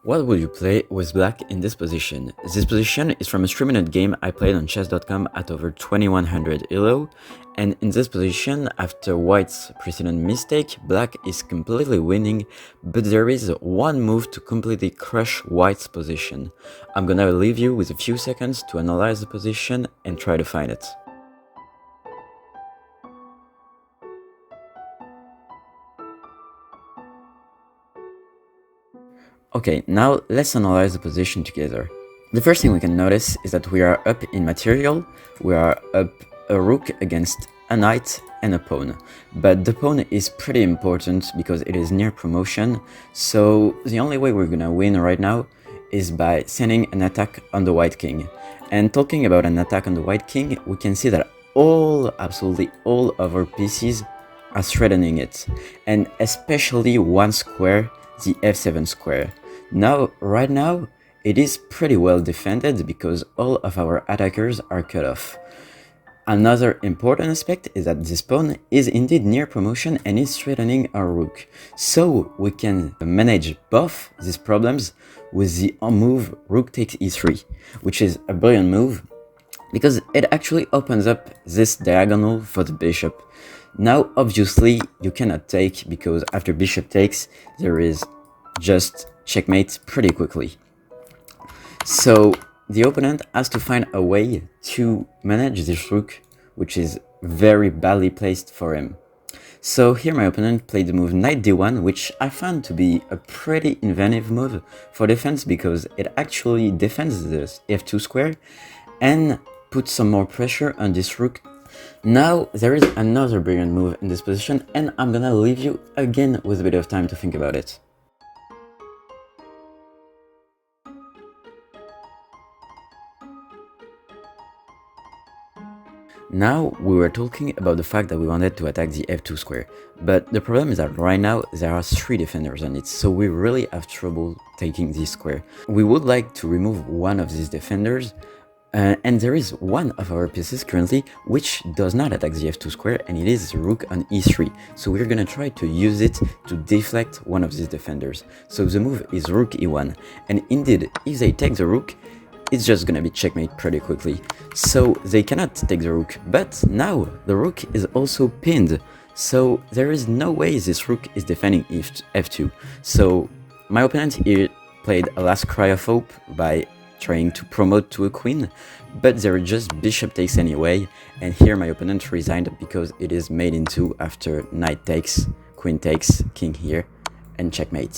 What would you play with black in this position? This position is from a 3-minute game I played on chess.com at over 2100 elo, and in this position, after white's precedent mistake, black is completely winning, but there is one move to completely crush white's position. I'm gonna leave you with a few seconds to analyze the position and try to find it. Okay, now let's analyze the position together. The first thing we can notice is that we are up in material, we are up a rook against a knight and a pawn. But the pawn is pretty important because it is near promotion, so the only way we're gonna win right now is by sending an attack on the white king. And talking about an attack on the white king, we can see that absolutely all of our pieces are threatening it, and especially one square, the f7 square. Now, right now, it is pretty well defended because all of our attackers are cut off. Another important aspect is that this pawn is indeed near promotion and is threatening our rook. So we can manage both these problems with the move rook takes e3, which is a brilliant move because it actually opens up this diagonal for the bishop. Now, obviously, you cannot take because after bishop takes, there is just checkmate pretty quickly. So the opponent has to find a way to manage this rook, which is very badly placed for him. So here my opponent played the move knight d1, which I found to be a pretty inventive move for defense because it actually defends this f2 square and puts some more pressure on this rook. Now there is another brilliant move in this position, and I'm gonna leave you again with a bit of time to think about it. Now, we were talking about the fact that we wanted to attack the f2 square, but the problem is that right now there are 3 defenders on it, so we really have trouble taking this square. We would like to remove one of these defenders, and there is one of our pieces currently which does not attack the f2 square, and it is the rook on e3, so we're gonna try to use it to deflect one of these defenders. So the move is rook e1, and indeed, if they take the rook, it's just gonna be checkmate pretty quickly. So they cannot take the rook, but now the rook is also pinned, so there is no way this rook is defending f2. So my opponent here played a last cry of hope by trying to promote to a queen, but there is just bishop takes anyway, and here my opponent resigned because it is made into after knight takes, queen takes, king here, and checkmate.